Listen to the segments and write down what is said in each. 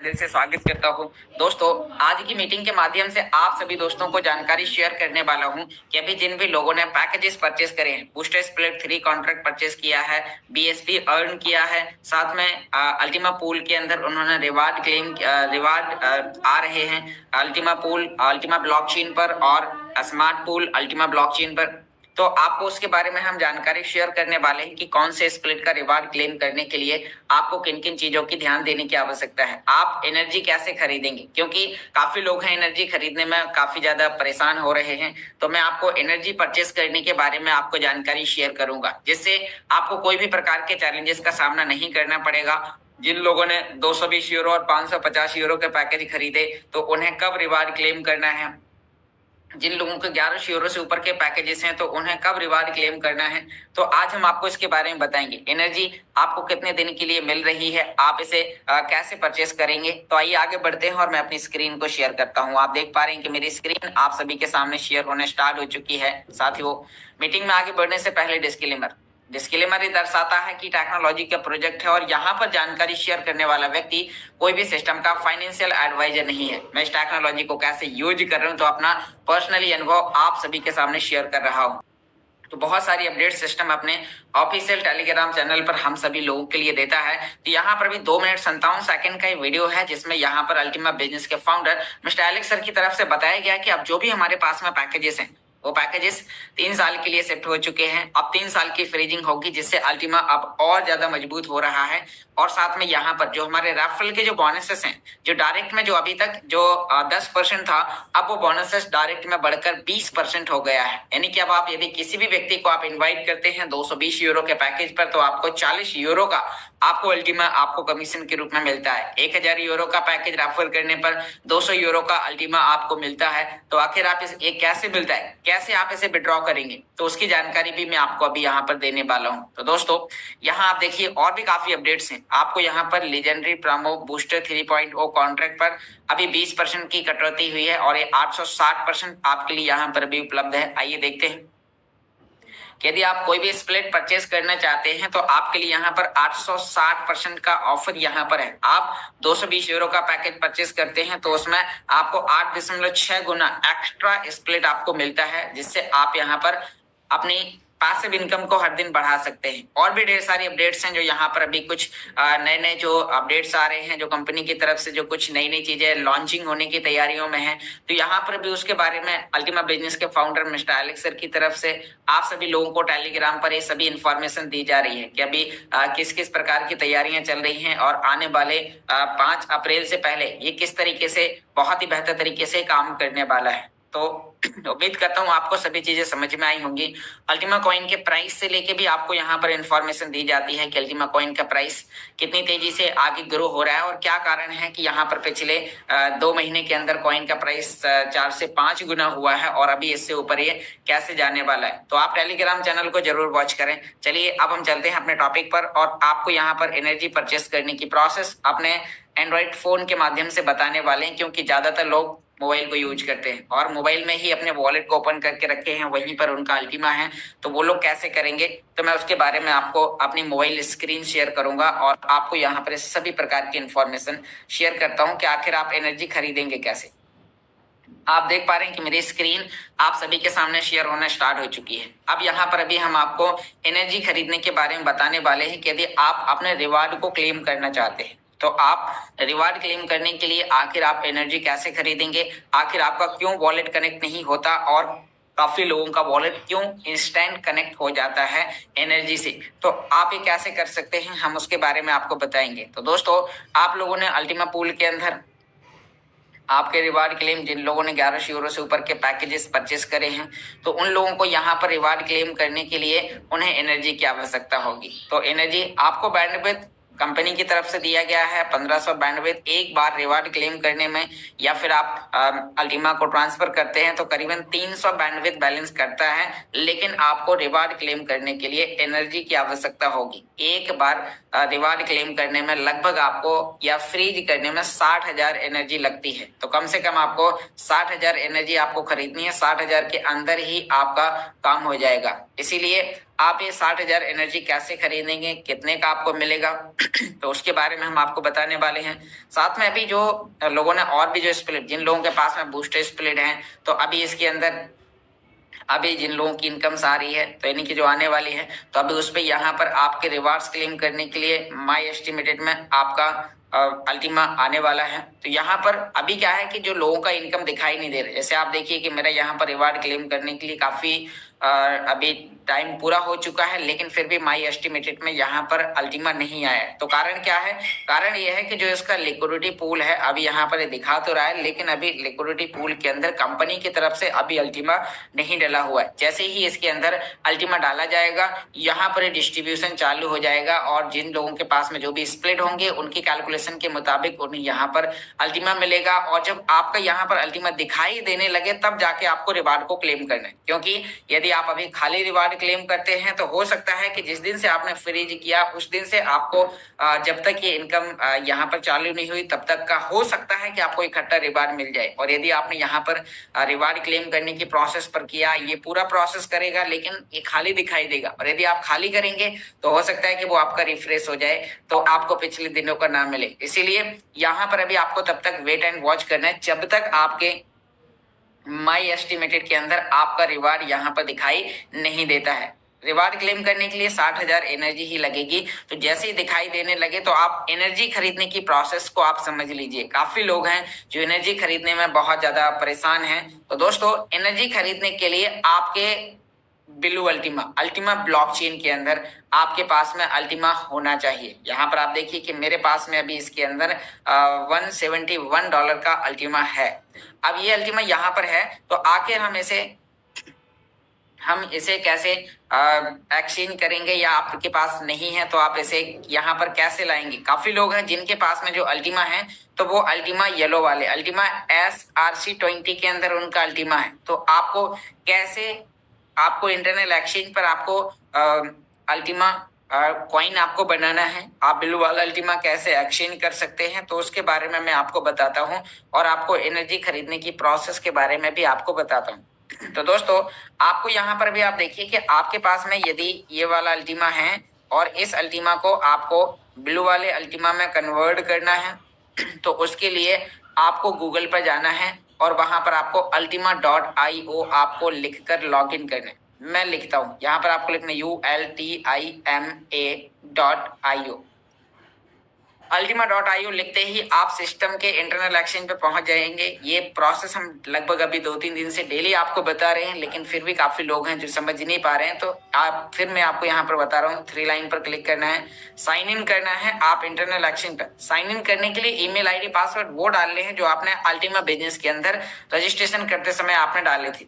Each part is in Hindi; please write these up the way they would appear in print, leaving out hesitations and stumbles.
दिल से स्वागत करता हूं। दोस्तों, आज की मीटिंग के माध्यम से आप सभी दोस्तों को जानकारी शेयर करने वाला हूं कि अभी जिन भी लोगों ने पैकेजेस परचेस करे हैं, बूस्टर स्प्लिट 3 कॉन्ट्रैक्ट परचेस किया है, बीएसपी अर्न किया है, साथ में अल्टीमा पूल के अंदर उन्होंने रिवार्ड आ रहे हैं अल्टीमा पूल, अल्टीमा ब्लॉकचेन पर और स्मार्ट पूल अल्टीमा ब्लॉकचेन पर। तो आपको उसके बारे में हम जानकारी शेयर करने वाले हैं कि कौन से स्प्लिट का रिवार्ड क्लेम करने के लिए आपको किन किन चीजों की ध्यान देने की आवश्यकता है, आप एनर्जी कैसे खरीदेंगे, क्योंकि काफी लोग हैं एनर्जी खरीदने में काफी ज्यादा परेशान हो रहे हैं। तो मैं आपको एनर्जी परचेस करने के बारे में आपको जानकारी शेयर करूंगा, जिससे आपको कोई भी प्रकार के चैलेंजेस का सामना नहीं करना पड़ेगा। जिन लोगों ने 220 यूरो और 550 यूरो के पैकेज खरीदे तो उन्हें कब रिवार्ड क्लेम करना है, जिन लोगों के 1100 यूरो से ऊपर के पैकेजेस हैं तो उन्हें कब रिवार्ड क्लेम करना है, तो आज हम आपको इसके बारे में बताएंगे। एनर्जी आपको कितने दिन के लिए मिल रही है, आप इसे कैसे परचेस करेंगे। तो आइए आगे बढ़ते हैं और मैं अपनी स्क्रीन को शेयर करता हूं। आप देख पा रहे हैं कि मेरी स्क्रीन आप सभी के सामने शेयर होने स्टार्ट हो चुकी है। साथियों, मीटिंग में आगे बढ़ने से पहले डिस्क्लेमर ये दर्शाता है कि टेक्नोलॉजी का प्रोजेक्ट है और यहाँ पर जानकारी शेयर करने वाला व्यक्ति कोई भी सिस्टम का फाइनेंशियल एडवाइजर नहीं है। मैं इस टेक्नोलॉजी को कैसे यूज कर रहा हूँ तो अपना पर्सनली अनुभव आप सभी के सामने शेयर कर रहा हूँ। तो बहुत सारी अपडेट सिस्टम अपने ऑफिशियल टेलीग्राम चैनल पर हम सभी लोगों के लिए देता है। तो यहाँ पर भी 2 मिनट 57 सेकंड का ये वीडियो है, जिसमें यहाँ पर अल्टीमा बिजनेस के फाउंडर मिस्टर एलेक्स सर की तरफ से बताया गया कि अब जो भी हमारे पास में पैकेजेस हैं वो पैकेजेस 3 साल के लिए शिफ्ट हो चुके हैं। अब 3 साल की फ्रीजिंग होगी, जिससे अल्टीमा अब और ज्यादा मजबूत हो रहा है। और साथ में यहाँ पर जो हमारे रेफरल के जो बोनसेस हैं, जो डायरेक्ट में जो अभी तक जो 10% था, अब वो बोनसेस डायरेक्ट में बढ़कर 20% हो गया है। यानी कि अब आप यदि किसी भी व्यक्ति को आप इनवाइट करते हैं 220 यूरो के पैकेज पर, तो आपको 40 यूरो का आपको अल्टीमा आपको कमीशन के रूप में मिलता है। 1000 यूरो का पैकेज रेफर करने पर 200 यूरो का अल्टीमा आपको मिलता है। तो आखिर आप ये कैसे मिलता है, कैसे आप इसे विड्रॉ करेंगे, तो उसकी जानकारी भी मैं आपको अभी यहाँ पर देने वाला हूँ। तो दोस्तों, यहाँ आप देखिए और भी काफी अपडेट्स हैं। आपको यहाँ पर लेजेंडरी प्रोमो बूस्टर 3.0 कॉन्ट्रैक्ट पर अभी 20% की कटौती हुई है और ये 860% आपके लिए यहाँ पर भी उपलब्ध है। आइए देखते हैं कि यदि आप कोई भी स्प्लिट परचेस करना चाहते हैं तो आपके लिए यहाँ पर 860% का ऑफर यहाँ पर है। आप 220 यूरो का पैकेज परचेस करते हैं तो उसमें आपको 8.6 गुना एक्स्ट्रा स्प्लिट आपको मिलता है, जिससे आप यहाँ पर अपनी पैसिव इनकम को हर दिन बढ़ा सकते हैं। और भी ढेर सारी अपडेट्स हैं जो यहाँ पर अभी कुछ नए नए जो अपडेट्स आ रहे हैं, जो कंपनी की तरफ से जो कुछ नई नई चीजें लॉन्चिंग होने की तैयारियों में है, तो यहाँ पर भी उसके बारे में अल्टीमा बिजनेस के फाउंडर मिस्टर एलेक्स सर की तरफ से आप सभी लोगों को टेलीग्राम पर ये सभी इंफॉर्मेशन दी जा रही है कि अभी किस किस प्रकार की तैयारियां चल रही हैं और आने वाले 5 अप्रैल से पहले ये किस तरीके से बहुत ही बेहतर तरीके से काम करने वाला है। तो उम्मीद करता हूँ आपको सभी चीजें समझ में आई होंगी। अल्टीमा कॉइन के प्राइस से लेके भी आपको यहाँ पर इंफॉर्मेशन दी जाती है कि अल्टीमा कॉइन का प्राइस कितनी तेजी से आगे ग्रो हो रहा है और क्या कारण है कि यहाँ पर पिछले 2 महीने के अंदर कॉइन का प्राइस 4 से 5 गुना हुआ है और अभी इससे ऊपर ये कैसे जाने वाला है। तो आप टेलीग्राम चैनल को जरूर वॉच करें। चलिए अब हम चलते हैं अपने टॉपिक पर और आपको यहाँ पर एनर्जी परचेस करने की प्रोसेस अपने एंड्रॉइड फोन के माध्यम से बताने वाले हैं, क्योंकि ज्यादातर लोग मोबाइल को यूज करते हैं और मोबाइल में ही अपने वॉलेट को ओपन करके रखे हैं, वहीं पर उनका अल्टीमा है। तो वो लोग कैसे करेंगे, तो मैं उसके बारे में आपको अपनी मोबाइल स्क्रीन शेयर करूंगा और आपको यहाँ पर सभी प्रकार की इंफॉर्मेशन शेयर करता हूँ कि आखिर आप एनर्जी खरीदेंगे कैसे। आप देख पा रहे हैं कि मेरी स्क्रीन आप सभी के सामने शेयर होना स्टार्ट हो चुकी है। अब यहाँ पर अभी हम आपको एनर्जी खरीदने के बारे में बताने वाले हैं कि यदि आप अपने रिवार्ड को क्लेम करना चाहते हैं तो आप रिवार्ड क्लेम करने के लिए आखिर आप एनर्जी कैसे खरीदेंगे, आखिर आपका क्यों वॉलेट कनेक्ट नहीं होता और काफी लोगों का वॉलेट क्यों इंस्टेंट कनेक्ट हो जाता है एनर्जी से, तो आप ये कैसे कर सकते हैं, हम उसके बारे में आपको बताएंगे। तो दोस्तों, आप लोगों ने अल्टीमा पूल के अंदर आपके रिवार्ड क्लेम, जिन लोगों ने 1100 यूरो से ऊपर के पैकेजेस परचेस करे हैं, तो उन लोगों को यहाँ पर रिवार्ड क्लेम करने के लिए उन्हें एनर्जी की आवश्यकता होगी। तो एनर्जी आपको बैंडविड्थ कंपनी की तरफ से दिया गया है 1500 बैंडविड्थ एक बार रिवार्ड क्लेम करने में, या फिर आप अल्टीमा को ट्रांसफर करते हैं तो करीबन 300 बैंडविड्थ बैलेंस करता है। लेकिन आपको रिवार्ड क्लेम करने के लिए एनर्जी की आवश्यकता होगी। एक बार रिवार्ड क्लेम करने में लगभग आपको या फ्रीज करने में 60,000 एनर्जी लगती है। तो कम से कम आपको 60,000 एनर्जी आपको खरीदनी है, 60,000 के अंदर ही आपका काम हो जाएगा। इसीलिए आप ये 60,000 एनर्जी कैसे खरीदेंगे, कितने का आपको मिलेगा तो उसके बारे में हम आपको बताने वाले हैं। साथ में अभी जो लोगों ने और भी जो स्प्लिट, जिन लोगों के पास में बूस्टर स्प्लिट है, तो अभी इसके अंदर अभी जिन लोगों की इनकम्स आ रही है, तो यानी कि जो आने वाली है, तो अभी उस पे यहाँ पर आपके रिवार्ड्स क्लेम करने के लिए माई एस्टिमेटेड में आपका अल्टीमा आने वाला है। तो यहाँ पर अभी क्या है कि जो लोगों का इनकम दिखाई नहीं दे रहा, जैसे आप देखिए कि मेरा यहाँ पर रिवार्ड क्लेम करने के लिए काफी अभी टाइम पूरा हो चुका है, लेकिन फिर भी माई एस्टिमेटेड में यहाँ पर अल्टीमा नहीं आया है। तो कारण क्या है? कारण यह है कि जो इसका लिक्विडिटी पूल है, अभी यहाँ पर दिखा तो रहा है, लेकिन अभी लिक्विडिटी पूल के अंदर कंपनी की तरफ से अभी अल्टीमा नहीं डाला हुआ है। जैसे ही इसके अंदर अल्टीमा डाला जाएगा, यहाँ पर डिस्ट्रीब्यूशन चालू हो जाएगा और जिन लोगों के पास में जो भी स्प्लिट होंगे उनकी कैलकुलेशन के मुताबिक उन्हें यहाँ पर अल्टीमा मिलेगा। और जब आपका यहाँ पर अल्टीमा दिखाई देने लगे, तब जाके आपको रिवार्ड को क्लेम करना है। क्योंकि यदि आप अभी खाली रिवार्ड क्लेम करते हैं, तो हो सकता है कि जिस दिन से आपने फ्रीज किया उस दिन से आपको जब तक ये इनकम यहाँ पर चालू नहीं हुई, तब तक का हो सकता है कि आपको इकट्ठा रिवार्ड मिल जाए। और यदि आपने यहाँ पर रिवार्ड क्लेम करने की प्रोसेस पर किया, ये पूरा प्रोसेस करेगा, लेकिन ये खाली दिखाई देगा। और यदि आप खाली करेंगे तो हो सकता है कि वो आपका रिफ्रेश हो जाए, तो आपको पिछले दिनों का ना मिले। इसीलिए यहाँ पर अभी आपको तब तक वेट एंड वॉच करना है जब तक आपके माई एस्टिमेटेड के अंदर आपका रिवार्ड यहाँ पर दिखाई नहीं देता है। रिवार्ड क्लेम करने के लिए 60,000 एनर्जी ही लगेगी। तो जैसे ही दिखाई देने लगे, तो आप एनर्जी खरीदने की प्रोसेस को आप समझ लीजिए। काफी लोग हैं जो एनर्जी खरीदने में बहुत ज्यादा परेशान हैं। तो दोस्तों, एनर्जी खरीदने के लिए आपके बिलू अल्टीमा ब्लॉकचेन के अंदर आपके पास में अल्टीमा होना चाहिए। यहाँ पर आप देखिए कि मेरे पास में अभी इसके अंदर $171 का अल्टीमा है। अब ये अल्टीमा यहाँ पर है, तो आखिर हम इसे कैसे एक्सचेंज करेंगे, या आपके पास नहीं है तो आप इसे यहाँ पर कैसे लाएंगे। काफी लोग हैं जिनके पास में जो अल्टीमा है, तो वो अल्टीमा येलो वाले अल्टीमा SRC20 के अंदर उनका अल्टीमा है। तो आपको कैसे, आपको इंटरनल एक्सचेंज पर आपको अल्टीमा कॉइन आपको बनाना है, आप ब्लू वाला अल्टीमा कैसे एक्सचेंज कर सकते हैं, तो उसके बारे में मैं आपको बताता हूं। और आपको एनर्जी खरीदने की प्रोसेस के बारे में भी आपको बताता हूं। तो दोस्तों, आपको यहाँ पर भी आप देखिए कि आपके पास में यदि ये वाला अल्टीमा है और इस अल्टीमा को आपको ब्लू वाले अल्टीमा में कन्वर्ट करना है, तो उसके लिए आपको गूगल पर जाना है और वहां पर आपको ultima.io आपको लिखकर लॉग इन करना है। मैं लिखता हूं, यहाँ पर आपको लिखना ultima.io। ultima.io लिखते ही आप सिस्टम के इंटरनल एक्सचेंज पे पहुंच जाएंगे। ये प्रोसेस हम लगभग अभी 2-3 दिन से डेली आपको बता रहे हैं, लेकिन फिर भी काफी लोग हैं जो समझ नहीं पा रहे हैं। तो मैं आपको यहाँ पर बता रहा हूँ, 3 लाइन पर क्लिक करना है, साइन इन करना है। आप इंटरनल एक्सचेंज पर साइन इन करने के लिए ईमेल आईडी पासवर्ड वो डालने हैं जो आपने अल्टीमा बिजनेस के अंदर रजिस्ट्रेशन करते समय आपने डाले थे।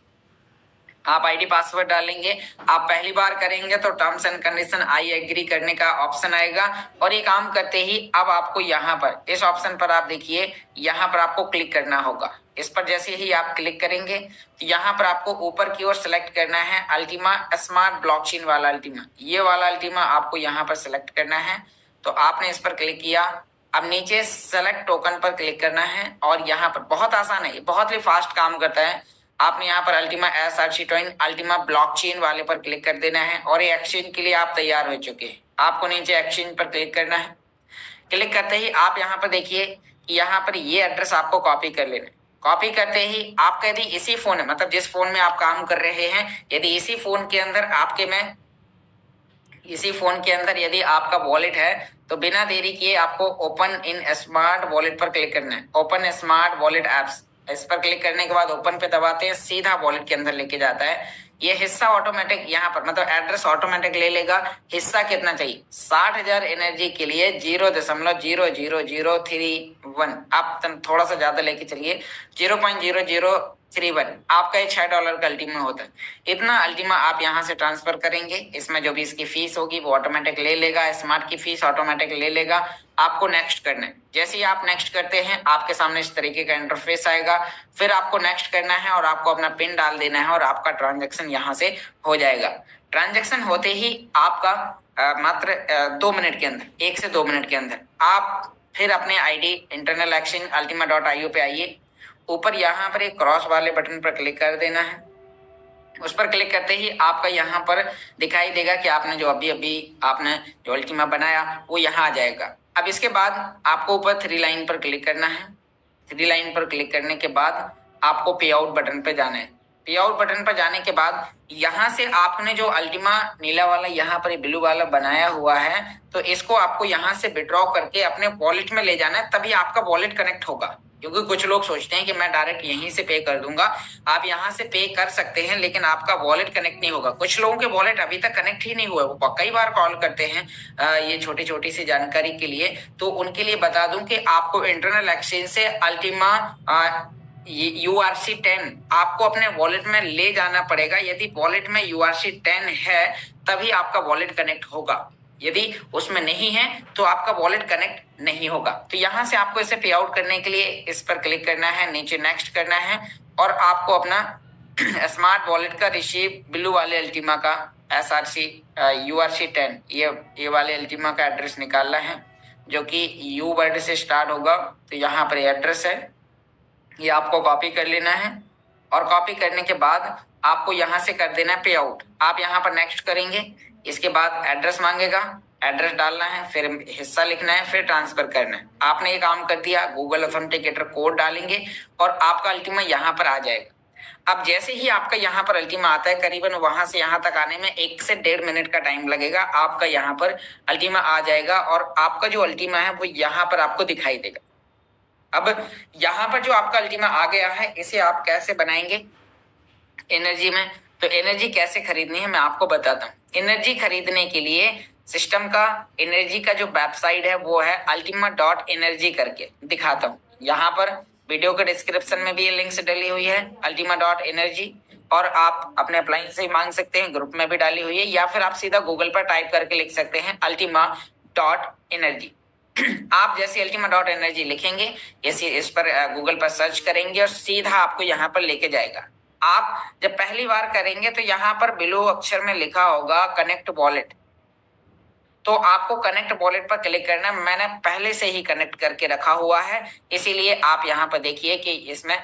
आप आईडी पासवर्ड डालेंगे। आप पहली बार करेंगे तो terms and condition I agree करने का ऑप्शन आएगा, और ये काम करते ही अब आपको यहाँ पर इस ऑप्शन पर आप देखिए, यहाँ पर आपको क्लिक करना होगा। इस पर जैसे ही आप क्लिक करेंगे, तो यहाँ पर आपको ऊपर की ओर सेलेक्ट करना है अल्टीमा स्मार्ट ब्लॉकचेन वाला अल्टीमा। ये वाला अल्टीमा आपको यहाँ पर सेलेक्ट करना है। तो आपने इस पर क्लिक किया, अब नीचे सेलेक्ट टोकन पर क्लिक करना है, और यहाँ पर बहुत आसान है, बहुत ही फास्ट काम करता है। आपने यहाँ पर अल्टीमा SRC20 अल्टीमा ब्लॉकचेन वाले पर क्लिक कर देना है, और ये एक्सचेंज के लिए आप तैयार हो चुके हैं। आपको नीचे एक्सचेंज पर क्लिक करना है। क्लिक करते ही आप यहाँ पर देखिए कि यहाँ पर ये एड्रेस आपको कॉपी कर लेना है। कॉपी करते ही आपका यदि इसी फोन है, मतलब जिस फोन में आप काम कर रहे हैं, यदि इसी फोन के अंदर यदि आपका वॉलेट है, तो बिना देरी किए आपको ओपन इन स्मार्ट वॉलेट पर क्लिक करना है। ओपन स्मार्ट वॉलेट एप्स, इस पर क्लिक करने के बाद ओपन पे दबाते हैं, सीधा वॉलेट के अंदर लेके जाता है। ये हिस्सा ऑटोमेटिक यहाँ पर, मतलब एड्रेस ऑटोमेटिक ले लेगा। हिस्सा कितना चाहिए? 60,000 एनर्जी के लिए 0.00031। आप थोड़ा सा ज्यादा लेके चलिए, 0.0031। आपका ये $6 का अल्टीमा होता है। इतना अल्टीमा आप यहाँ से ट्रांसफर करेंगे, इसमें जो भी इसकी फीस होगी वो ऑटोमेटिक ले लेगा, स्मार्ट की फीस ऑटोमेटिक ले लेगा। आपको नेक्स्ट करना है। जैसे ही आप नेक्स्ट करते हैं, आपके सामने इस तरीके का इंटरफेस आएगा। फिर आपको नेक्स्ट करना है और आपको अपना पिन डाल देना है, और आपका ट्रांजैक्शन यहाँ से हो जाएगा। ट्रांजैक्शन होते ही आपका मात्र 2 मिनट के अंदर, 1 से 2 मिनट के अंदर आप फिर अपने आईडी इंटरनल एक्सचेंज ultima.io पे आइए। ऊपर यहाँ पर एक क्रॉस वाले बटन पर क्लिक कर देना है। उस पर क्लिक करते ही आपका यहाँ पर दिखाई देगा कि आपने जो अभी अभी आपने जो अल्टीमा बनाया वो यहाँ आ जाएगा। अब इसके बाद आपको ऊपर 3 लाइन पर क्लिक करना है। 3 लाइन पर क्लिक करने के बाद आपको पे आउट बटन पर जाना है। पे आउट बटन पर जाने के बाद यहाँ से आपने जो अल्टीमा नीला वाला यहाँ पर ब्लू वाला बनाया हुआ है, तो इसको आपको यहाँ से विड्रॉ करके अपने वॉलेट में ले जाना है, तभी आपका वॉलेट कनेक्ट होगा। क्योंकि कुछ लोग सोचते हैं कि मैं डायरेक्ट यहीं से पे कर दूंगा। आप यहाँ से पे कर सकते हैं, लेकिन आपका वॉलेट कनेक्ट नहीं होगा। कुछ लोगों के वॉलेट अभी तक कनेक्ट ही नहीं हुआ, वो कई बार कॉल करते हैं ये छोटी छोटी सी जानकारी के लिए। तो उनके लिए बता दूं कि आपको इंटरनल एक्सचेंज से अल्टीमा URC10 आपको अपने वॉलेट में ले जाना पड़ेगा। यदि वॉलेट में URC10 है तभी आपका वॉलेट कनेक्ट होगा, यदि उसमें नहीं है तो आपका वॉलेट कनेक्ट नहीं होगा। तो यहाँ से आपको इसे पे आउट करने के लिए इस पर क्लिक करना है, नीचे नेक्स्ट करना है और आपको अपना स्मार्ट वॉलेट का रिसीव ब्लू वाले अल्टीमा का SRC URC10 ये वाले अल्टीमा का एड्रेस निकालना है, जो कि यू वर्ड से स्टार्ट होगा। तो यहाँ पर एड्रेस है, ये आपको कॉपी कर लेना है और कॉपी करने के बाद आपको यहाँ से कर देना है पे आउट। आप यहाँ पर नेक्स्ट करेंगे, इसके बाद एड्रेस मांगेगा, एड्रेस डालना है, फिर हिस्सा लिखना है, फिर ट्रांसफर करना है। आपने ये काम कर दिया, गूगल ऑथेंटिकेटर कोड डालेंगे और आपका अल्टीमा यहाँ पर आ जाएगा। अब जैसे ही आपका यहाँ पर अल्टीमा आता है, करीबन वहां से यहाँ तक आने में 1 से 1.5 मिनट का टाइम लगेगा। आपका यहाँ पर अल्टीमा आ जाएगा और आपका जो अल्टीमा है वो यहाँ पर आपको दिखाई देगा। अब यहाँ पर जो आपका अल्टीमा आ गया है, इसे आप कैसे बनाएंगे एनर्जी में, तो एनर्जी कैसे खरीदनी है मैं आपको बताता हूँ। एनर्जी खरीदने के लिए सिस्टम का एनर्जी का जो वेबसाइट है वो है ultima.energy करके दिखाता हूँ। यहाँ पर वीडियो के डिस्क्रिप्शन में भी ये लिंक्स डली हुई है ultima.energy, और आप अपने अप्लायंस से मांग सकते हैं, ग्रुप में भी डाली हुई है, या फिर आप सीधा गूगल पर टाइप करके लिख सकते हैं ultima.energy। आप जैसे ultima.energy लिखेंगे, इस पर गूगल पर सर्च करेंगे और सीधा आपको यहाँ पर लेके जाएगा। आप जब पहली बार करेंगे तो यहाँ पर ब्लू अक्षर में लिखा होगा कनेक्ट वॉलेट, तो आपको कनेक्ट वॉलेट पर क्लिक करना है। मैंने पहले से ही कनेक्ट करके रखा हुआ है, इसीलिए आप यहाँ पर देखिए कि इसमें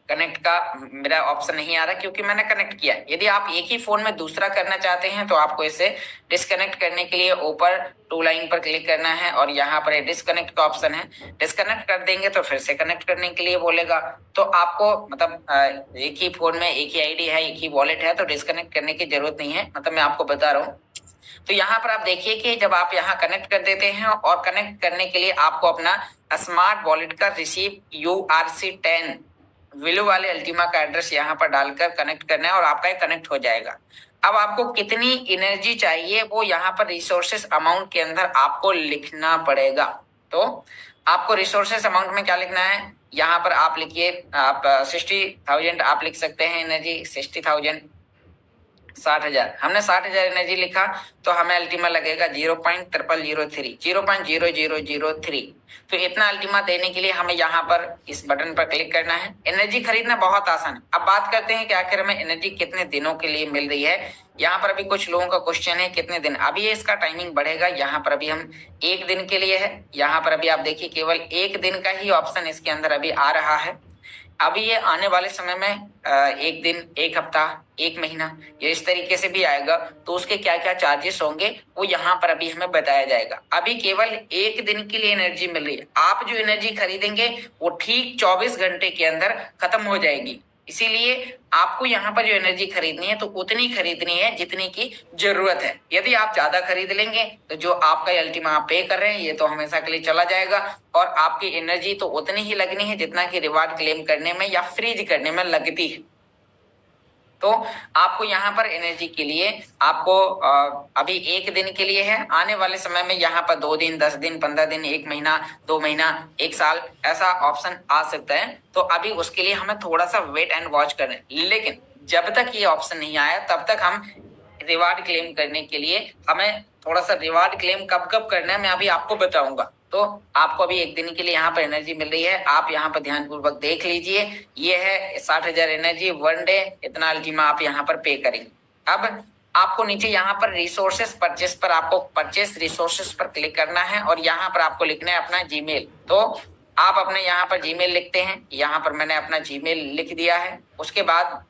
कनेक्ट का मेरा ऑप्शन नहीं आ रहा क्योंकि मैंने कनेक्ट किया। यदि आप एक ही फोन में दूसरा करना चाहते हैं तो आपको इसे डिस्कनेक्ट करने के लिए ऊपर 2 लाइन पर क्लिक करना है और यहाँ पर डिस्कनेक्ट का ऑप्शन है। डिस्कनेक्ट कर देंगे तो फिर से कनेक्ट करने के लिए बोलेगा। तो आपको मतलब एक ही फोन में एक ही आईडी है, एक ही वॉलेट है, तो डिस्कनेक्ट करने की जरूरत नहीं है, मतलब मैं आपको बता रहा हूँ। तो यहाँ पर आप देखिए कि जब आप यहाँ कनेक्ट कर देते हैं और कनेक्ट करने के लिए आपको अपना स्मार्ट वॉलेट का रिसीव URC10 ब्लू वाले अल्टीमा का एड्रेस यहाँ पर डालकर कनेक्ट करना है और आपका ये कनेक्ट हो जाएगा। अब आपको कितनी एनर्जी चाहिए वो यहाँ पर रिसोर्सेस अमाउंट के अंदर आपको लिखना पड़ेगा। तो आपको रिसोर्सेस अमाउंट में क्या लिखना है, यहाँ पर आप लिखिए, आप 60,000 आप लिख सकते हैं एनर्जी, 60,000 60,000। हमने 60,000 एनर्जी लिखा तो हमें अल्टीमा लगेगा 0.0003। तो इतना अल्टीमा देने के लिए हमें यहाँ पर इस बटन पर क्लिक करना है। एनर्जी खरीदना बहुत आसान है। अब बात करते हैं कि आखिर हमें एनर्जी कितने दिनों के लिए मिल रही है। यहाँ पर अभी कुछ लोगों का क्वेश्चन है कितने दिन, अभी इसका टाइमिंग बढ़ेगा। यहाँ पर अभी हम 1 दिन के लिए है। यहाँ पर अभी आप देखिए केवल 1 दिन का ही ऑप्शन इसके अंदर अभी आ रहा है। अभी ये आने वाले समय में 1 दिन, 1 हफ्ता, 1 महीना, ये इस तरीके से भी आएगा। तो उसके क्या क्या चार्जेस होंगे वो यहाँ पर अभी हमें बताया जाएगा। अभी केवल 1 दिन के लिए एनर्जी मिल रही है। आप जो एनर्जी खरीदेंगे वो ठीक 24 घंटे के अंदर खत्म हो जाएगी। इसीलिए आपको यहाँ पर जो एनर्जी खरीदनी है तो उतनी खरीदनी है जितनी की जरूरत है। यदि आप ज्यादा खरीद लेंगे तो जो आपका अल्टीमा आप पे कर रहे हैं ये तो हमेशा के लिए चला जाएगा और आपकी एनर्जी तो उतनी ही लगनी है जितना कि रिवार्ड क्लेम करने में या फ्रीज करने में लगती है। तो आपको यहाँ पर एनर्जी के लिए आपको अभी 1 दिन के लिए है, आने वाले समय में यहाँ पर 2 दिन, 10 दिन, 15 दिन, 1 महीना, 2 महीना, 1 साल ऐसा ऑप्शन आ सकता है। तो अभी उसके लिए हमें थोड़ा सा वेट एंड वॉच करना है। लेकिन जब तक ये ऑप्शन नहीं आया तब तक हम रिवार्ड क्लेम करने के लिए हमें थोड़ा सा रिवार्ड क्लेम कब कब करना है मैं अभी आपको बताऊंगा। तो आपको अभी 1 दिन के लिए यहाँ पर एनर्जी मिल रही है, आप यहाँ पर ध्यानपूर्वक देख लीजिए। ये है 60,000 एनर्जी 1 डे, इतना अल्टीमा आप यहाँ पर पे करेंगे। अब आपको नीचे यहाँ पर रिसोर्सेस परचेस पर आपको परचेस रिसोर्सेस पर क्लिक करना है और यहाँ पर आपको लिखना है अपना जीमेल। तो आप अपने यहाँ पर जीमेल लिखते हैं, यहाँ पर मैंने अपना जीमेल लिख दिया है। उसके बाद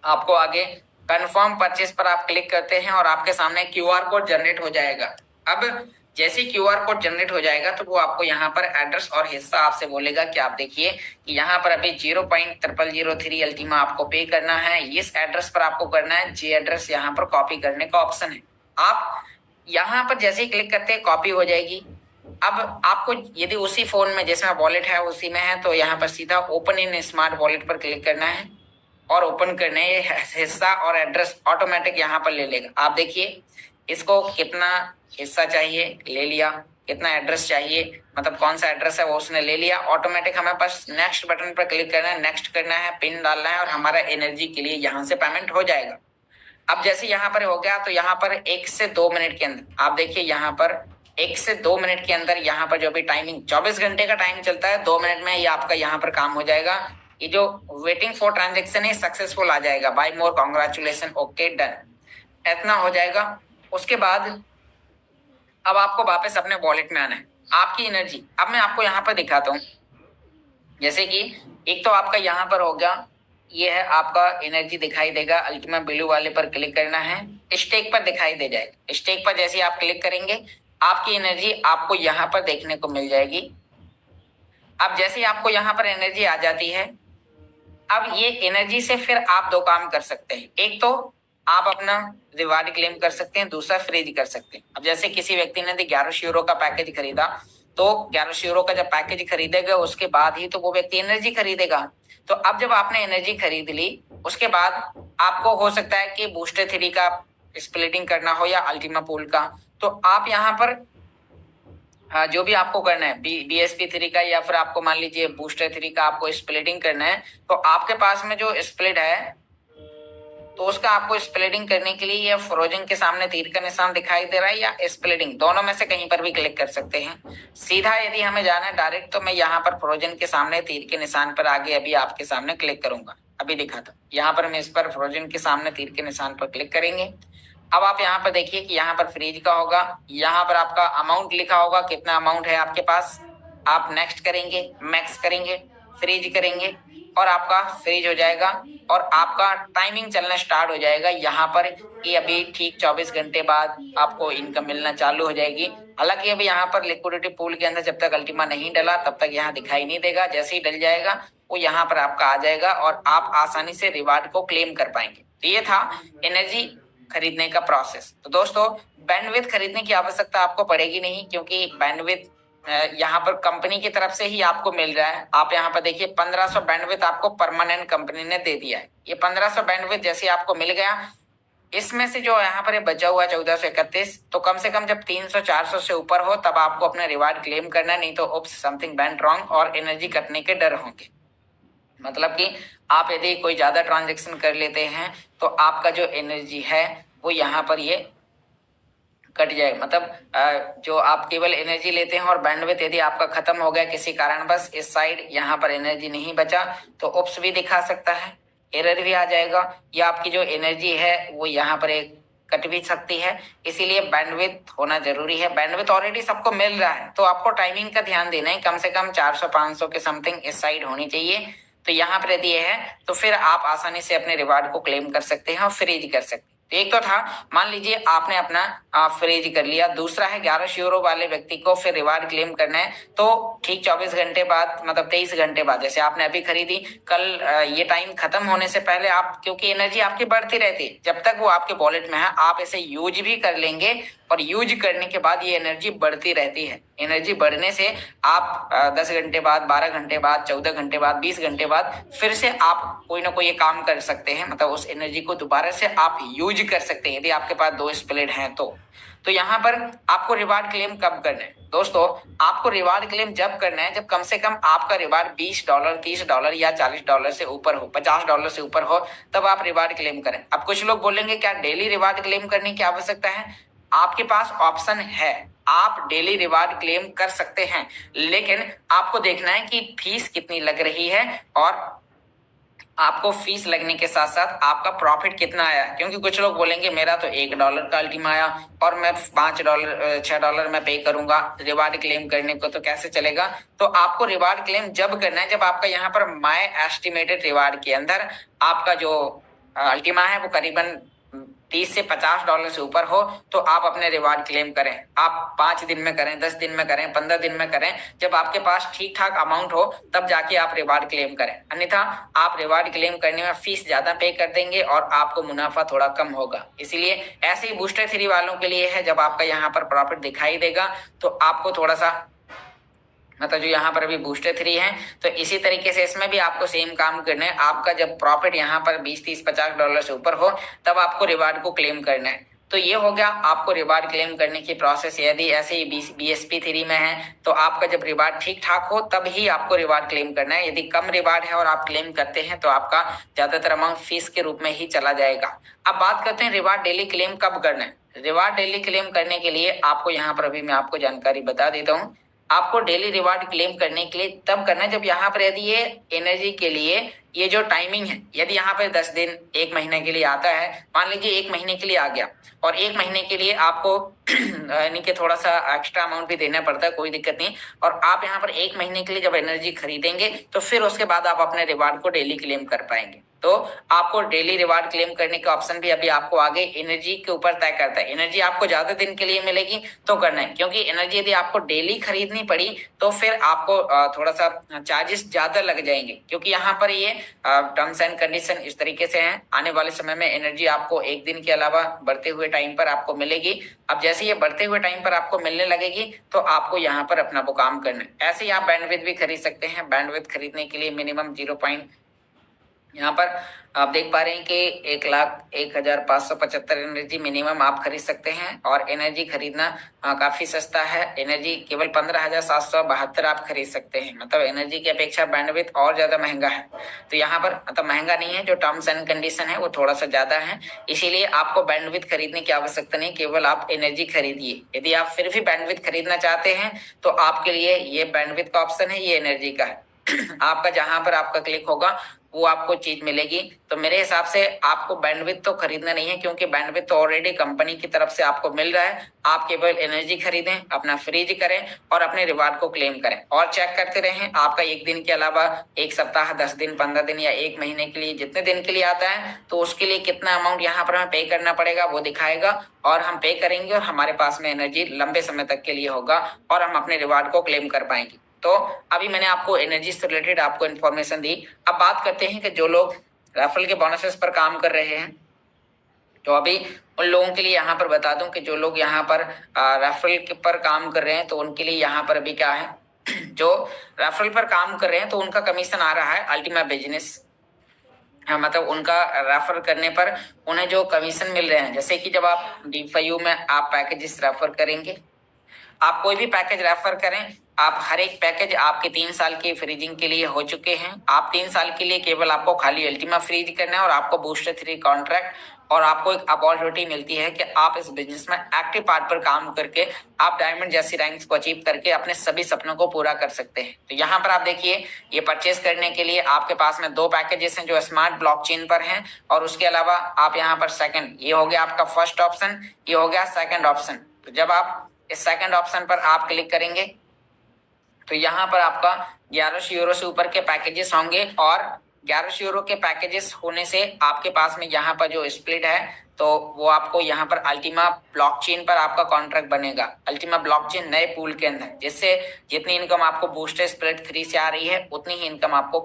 आपको आगे कंफर्म परचेस पर आप क्लिक करते हैं और आपके सामने क्यूआर कोड जनरेट हो जाएगा। अब जैसे क्यूआर कोड जनरेट हो जाएगा तो वो आपको यहाँ पर एड्रेस और हिस्सा आपसे बोलेगा कि आप देखिए कि यहाँ पर अभी 0.0003 अल्टीमा आपको पे करना है, इस एड्रेस पर आपको करना है, जी एड्रेस यहाँ पर कॉपी करने का ऑप्शन है। आप यहाँ पर जैसे ही क्लिक करते हैं कॉपी हो जाएगी। अब आपको यदि उसी फोन में जिसमें वॉलेट है उसी में है तो यहाँ पर सीधा ओपन इन स्मार्ट वॉलेट पर क्लिक करना है और ओपन करने ये हिस्सा और एड्रेस ऑटोमेटिक यहाँ पर ले लेगा। आप देखिए इसको कितना हिस्सा चाहिए ले लिया, कितना एड्रेस चाहिए मतलब कौन सा एड्रेस है वो उसने ले लिया। ऑटोमेटिक हमें बस नेक्स्ट बटन पर क्लिक करना है, नेक्स्ट करना है, पिन डालना है और हमारा एनर्जी के लिए यहाँ से पेमेंट हो जाएगा। अब जैसे यहाँ पर हो गया तो यहाँ पर 1 से 2 मिनट के अंदर आप देखिए यहाँ पर 1 से 2 मिनट के अंदर यहाँ पर जो भी टाइमिंग 24 घंटे का टाइम चलता है 2 मिनट में ये आपका यहाँ पर काम हो जाएगा। ये जो वेटिंग फॉर ट्रांजेक्शन है सक्सेसफुल आ जाएगा, बाय मोर कॉन्ग्रेचुलेशन, ओके डन, इतना हो जाएगा। उसके बाद अब आपको वापस अपने वॉलेट में आना है। आपकी एनर्जी अब मैं आपको यहाँ पर दिखाता हूँ। जैसे कि एक तो आपका यहाँ पर हो गया, ये है आपका एनर्जी दिखाई देगा, अल्टीमा ब्लू वाले पर क्लिक करना है, स्टेक पर दिखाई दे जाएगा। स्टेक पर जैसे आप क्लिक करेंगे आपकी एनर्जी आपको यहाँ पर देखने को मिल जाएगी। अब जैसे आपको यहाँ पर एनर्जी आ जाती है, अब ये एनर्जी से फिर आप दो काम कर सकते हैं। एक तो आप अपना रिवार्ड क्लेम कर सकते हैं, दूसरा फ्रीज कर सकते हैं। अब जैसे किसी व्यक्ति ने 1100 का पैकेज खरीदा तो 1100 का जब पैकेज खरीदेगा उसके बाद ही तो वो व्यक्ति एनर्जी खरीदेगा। तो अब जब आपने एनर्जी खरीद ली उसके बाद आपको हो सकता है कि बूस्टर 3 का स्प्लिटिंग करना हो या अल्टीमा पूल का, तो आप यहाँ पर हाँ जो भी आपको करना है BSP3 का या फिर आपको मान लीजिए बूस्टर 3 का आपको स्प्लिटिंग करना है तो आपके पास में जो स्प्लिट है तो उसका आपको स्प्लिटिंग करने के लिए या फ्रोजन के सामने तीर का निशान दिखाई दे रहा है या स्प्लिटिंग, दोनों में से कहीं पर भी क्लिक कर सकते हैं। सीधा यदि हमें जाना है डायरेक्ट तो मैं यहाँ पर फ्रोजन के सामने तीर के निशान पर आगे अभी आपके सामने क्लिक करूंगा, अभी दिखाता हूँ। यहाँ पर मैं इस पर फ्रोजन के सामने तीर के निशान पर क्लिक करेंगे। अब आप यहाँ पर देखिए कि यहाँ पर फ्रीज का होगा, यहाँ पर आपका अमाउंट लिखा होगा, कितना अमाउंट है आपके पास। आप नेक्स्ट करेंगे, मैक्स करेंगे, फ्रीज करेंगे और आपका फ्रीज हो जाएगा और आपका टाइमिंग चलना स्टार्ट हो जाएगा यहाँ पर कि अभी ठीक 24 घंटे बाद आपको इनकम मिलना चालू हो जाएगी। हालांकि अभी यहाँ पर लिक्विडिटी पूल के अंदर जब तक अल्टीमा नहीं डला तब तक यहाँ दिखाई नहीं देगा, जैसे ही डल जाएगा वो यहाँ पर आपका आ जाएगा और आप आसानी से रिवार्ड को क्लेम कर पाएंगे। तो ये था एनर्जी खरीदने का प्रोसेस। तो दोस्तों बैंडविड्थ खरीदने की आवश्यकता आपको पड़ेगी नहीं क्योंकि बैंडविड्थ यहाँ पर कंपनी की तरफ से ही आपको मिल रहा है। आप यहाँ पर देखिए 1500 बैंडविड्थ आपको परमानेंट कंपनी ने दे दिया है। ये 1500 बैंडविड्थ जैसे आपको मिल गया, इसमें से जो यहाँ पर बचा हुआ 1431, तो कम से कम जब 300-400 से ऊपर हो तब आपको अपना रिवार्ड क्लेम करना है, नहीं तो उप्स समथिंग वेंट रॉन्ग और एनर्जी कटने के डर होंगे। मतलब कि आप यदि कोई ज्यादा ट्रांजेक्शन कर लेते हैं तो आपका जो एनर्जी है वो यहाँ पर ये कट जाएगा। मतलब जो आप केवल एनर्जी लेते हैं और बैंडविड्थ यदि आपका खत्म हो गया किसी कारणवश, इस साइड यहाँ पर एनर्जी नहीं बचा तो उप्स भी दिखा सकता है, एरर भी आ जाएगा या आपकी जो एनर्जी है वो यहाँ पर एक कट भी सकती है। इसीलिए बैंडविड्थ होना जरूरी है। बैंडविड्थ ऑलरेडी सबको मिल रहा है तो आपको टाइमिंग का ध्यान देना है, कम से कम 400-500 के समथिंग इस साइड होनी चाहिए। तो यहाँ पर यदि है तो फिर आप आसानी से अपने रिवार्ड को क्लेम कर सकते हैं और फ्रीज कर सकते हैं। एक तो था मान लीजिए आपने अपना फ्रीज कर लिया, दूसरा है 1100 वाले व्यक्ति को फिर रिवार्ड क्लेम करना है तो ठीक 24 घंटे बाद मतलब 23 घंटे बाद, जैसे आपने अभी खरीदी कल ये टाइम खत्म होने से पहले आप, क्योंकि एनर्जी आपकी बढ़ती रहती है जब तक वो आपके वॉलेट में है, आप इसे यूज भी कर लेंगे और यूज करने के बाद ये एनर्जी बढ़ती रहती है। एनर्जी बढ़ने से आप 10 घंटे बाद, 12 घंटे बाद, 14 घंटे बाद, 20 घंटे बाद फिर से आप कोई ना कोई ये काम कर सकते हैं, मतलब उस एनर्जी को दोबारा से आप यूज कर सकते हैं यदि आपके पास 2 स्प्लिट हैं तो यहाँ पर आपको रिवार्ड क्लेम कब करना है दोस्तों? आपको रिवार्ड क्लेम जब करना है जब कम से कम आपका रिवार्ड $20, $30 या $40 से ऊपर हो, $50 से ऊपर हो, तब आप रिवार्ड क्लेम करें। अब कुछ लोग बोलेंगे क्या डेली रिवार्ड क्लेम करने की आवश्यकता है? आपके पास ऑप्शन है, आप डेली रिवार्ड क्लेम कर सकते हैं, लेकिन आपको देखना है कि फीस कितनी लग रही है और आपको फीस लगने के साथ साथ आपका प्रॉफिट कितना आया। क्योंकि कुछ लोग बोलेंगे मेरा तो $1 का अल्टीमा आया और मैं $5 $6 में पे करूंगा रिवार्ड क्लेम करने को, तो कैसे चलेगा? तो आपको रिवार्ड क्लेम जब करना है जब आपका यहाँ पर माय एस्टिमेटेड रिवार्ड के अंदर आपका जो अल्टीमा है वो करीबन $30 से $50 से ऊपर हो तो आप अपने रिवार्ड क्लेम करें। आप 5 दिन में करें, 10 दिन में करें, 15 दिन में करें, जब आपके पास ठीक ठाक अमाउंट हो तब जाके आप रिवार्ड क्लेम करें। अन्यथा आप रिवार्ड क्लेम करने में फीस ज्यादा पे कर देंगे और आपको मुनाफा थोड़ा कम होगा। इसीलिए ऐसे ही बूस्टर 3 वालों के लिए है, जब आपका यहाँ पर प्रॉफिट दिखाई देगा तो आपको थोड़ा सा मतलब जो यहाँ पर अभी बूस्टर 3 है तो इसी तरीके से इसमें भी आपको सेम काम करना है। आपका जब प्रॉफिट यहाँ पर 20, 30, $50 से ऊपर हो तब आपको रिवार्ड को क्लेम करना है। तो ये हो गया आपको रिवार्ड क्लेम करने की प्रोसेस। यदि ऐसे ही BSP 3 में है तो आपका जब रिवार्ड ठीक ठाक हो तब ही आपको रिवार्ड क्लेम करना है। यदि कम रिवार्ड है और आप क्लेम करते हैं तो आपका ज्यादातर अमाउंट फीस के रूप में ही चला जाएगा। अब बात करते हैं रिवार्ड डेली क्लेम कब करना है। रिवार्ड डेली क्लेम करने के लिए आपको यहाँ पर अभी मैं आपको जानकारी बता देता हूँ। आपको डेली रिवार्ड क्लेम करने के लिए तब करना है जब यहाँ पर यदि ये एनर्जी के लिए ये जो टाइमिंग है, यदि यहाँ पर 10 दिन 1 महीने के लिए आता है, मान लीजिए 1 महीने के लिए आ गया और 1 महीने के लिए आपको यानी कि थोड़ा सा एक्स्ट्रा अमाउंट भी देना पड़ता है, कोई दिक्कत नहीं। और आप यहाँ पर 1 महीने के लिए जब एनर्जी खरीदेंगे तो फिर उसके बाद आप अपने रिवार्ड को डेली क्लेम कर पाएंगे। तो आपको डेली रिवार्ड क्लेम करने का ऑप्शन भी अभी आपको आगे एनर्जी के ऊपर तय करता है। एनर्जी आपको ज्यादा दिन के लिए मिलेगी तो करना है, क्योंकि एनर्जी यदि आपको डेली खरीदनी पड़ी तो फिर आपको थोड़ा सा चार्जेस ज्यादा लग जाएंगे, क्योंकि यहाँ पर ये टर्म्स एंड कंडीशन इस तरीके से हैं। आने वाले समय में एनर्जी आपको एक दिन के अलावा बढ़ते हुए टाइम पर आपको मिलेगी। अब जैसे ये बढ़ते हुए टाइम पर आपको मिलने लगेगी तो आपको यहाँ पर अपना वो काम करना है। ऐसे ही आप बैंडविड्थ भी खरीद सकते हैं। बैंडविड्थ खरीदने के लिए मिनिमम 0. यहाँ पर आप देख पा रहे हैं कि 1,01,575 एनर्जी मिनिमम आप खरीद सकते हैं और एनर्जी खरीदना काफी सस्ता है। एनर्जी केवल 15,772 आप खरीद सकते हैं। मतलब एनर्जी की अपेक्षा बैंडविड्थ और ज्यादा महंगा है। तो यहाँ पर मतलब महंगा नहीं है, जो टर्म्स एंड कंडीशन है वो थोड़ा सा ज्यादा है, इसीलिए आपको बैंडविड्थ खरीदने की आवश्यकता नहीं, केवल आप एनर्जी खरीदिए। यदि आप फिर भी बैंडविड्थ खरीदना चाहते हैं तो आपके लिए ये बैंडविड्थ का ऑप्शन है, ये एनर्जी का है। आपका जहां पर आपका क्लिक होगा वो आपको चीज मिलेगी। तो मेरे हिसाब से आपको बैंडविड्थ तो खरीदना नहीं है, क्योंकि बैंडविड्थ तो ऑलरेडी कंपनी की तरफ से आपको मिल रहा है। आप केवल एनर्जी खरीदें, अपना फ्रीज करें और अपने रिवार्ड को क्लेम करें और चेक करते रहें। आपका 1 दिन के अलावा 1 सप्ताह, 10 दिन, 15 दिन या 1 महीने के लिए जितने दिन के लिए आता है तो उसके लिए कितना अमाउंट यहाँ पर हमें पे करना पड़ेगा वो दिखाएगा और हम पे करेंगे और हमारे पास में एनर्जी लंबे समय तक के लिए होगा और हम अपने रिवार्ड को क्लेम कर पाएंगे। तो अभी मैंने आपको एनर्जी से रिलेटेड आपको इन्फॉर्मेशन दी। अब बात करते हैं कि जो लोग रेफरल के बोनसेस पर काम कर रहे हैं, तो अभी उन लोगों के लिए यहाँ पर बता दूं कि जो लोग यहाँ पर रेफरल पर काम कर रहे हैं तो उनके लिए यहाँ पर अभी क्या है, जो रेफरल पर काम कर रहे हैं तो उनका कमीशन आ रहा है अल्टीमा बिजनेस। मतलब उनका रेफर करने पर उन्हें जो कमीशन मिल रहे हैं, जैसे कि जब आप D5U में आप पैकेजेस रेफर करेंगे, आप कोई भी पैकेज रेफर करें, आप हर एक पैकेज आपके 3 साल की फ्रीजिंग के लिए हो चुके हैं। आप 3 साल के लिए केवल आपको खाली अल्टीमा फ्रीज करना है और आपको बूस्टर 3 कॉन्ट्रैक्ट और आपको एक अपॉर्चुनिटी मिलती है कि आप इस बिजनेस में एक्टिव पार्ट पर काम करके आप डायमंड जैसी रैंक्स को अचीव करके अपने सभी सपनों को पूरा कर सकते हैं। तो यहाँ पर आप देखिए, ये परचेस करने के लिए आपके पास में 2 पैकेजेस हैं जो स्मार्ट ब्लॉकचेन पर हैं और उसके अलावा आप यहाँ पर सेकंड, ये हो गया आपका फर्स्ट ऑप्शन, ये हो गया सेकंड ऑप्शन। तो जब आप इस सेकंड ऑप्शन पर आप क्लिक करेंगे तो यहाँ पर आपका 1100 यूरो से ऊपर के पैकेजेस होंगे और 1100 यूरो के पैकेजेस होने से आपके पास में यहाँ पर जो स्प्लिट है तो वो आपको यहाँ पर अल्टीमा ब्लॉकचेन पर आपका कॉन्ट्रैक्ट बनेगा। अल्टीमा ब्लॉकचेन नए पूल के अंदर, जिससे जितनी इनकम आपको बूस्टर स्प्लिट 3 से आ रही है उतनी ही इनकम आपको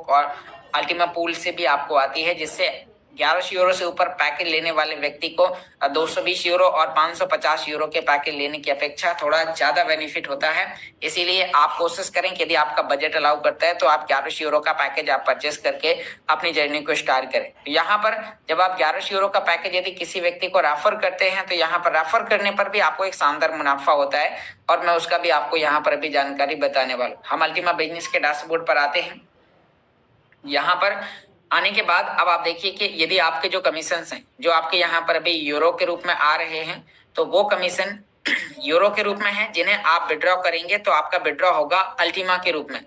अल्टीमा पूल से भी आपको आती है, जिससे 1100 यूरो से ऊपर पैकेज लेने वाले व्यक्ति को 220 यूरो और 550 यूरो के पैकेज लेने की अपेक्षा थोड़ा ज्यादा बेनिफिट होता है। इसीलिए आप कोशिश करें कि यदि आपका बजट अलाउ करता है तो आप 1100 यूरो का पैकेज आप परचेस करके अपनी जर्नी को स्टार्ट करें। तो यहाँ पर जब आप 1100 यूरो का पैकेज यदि किसी व्यक्ति को रेफर करते हैं तो यहाँ पर रेफर करने पर भी आपको एक शानदार मुनाफा होता है और मैं उसका भी आपको यहाँ पर अभी जानकारी बताने वाला हूँ। हम अल्टीमा बिजनेस के डैशबोर्ड पर आते हैं। यहाँ पर आने के बाद अब आप देखिए कि यदि आपके जो कमीशंस हैं जो आपके यहाँ पर अभी यूरो के रूप में आ रहे हैं तो वो कमीशन यूरो के रूप में है, जिन्हें आप विड्रॉ करेंगे तो आपका विड्रॉ होगा अल्टीमा के रूप में।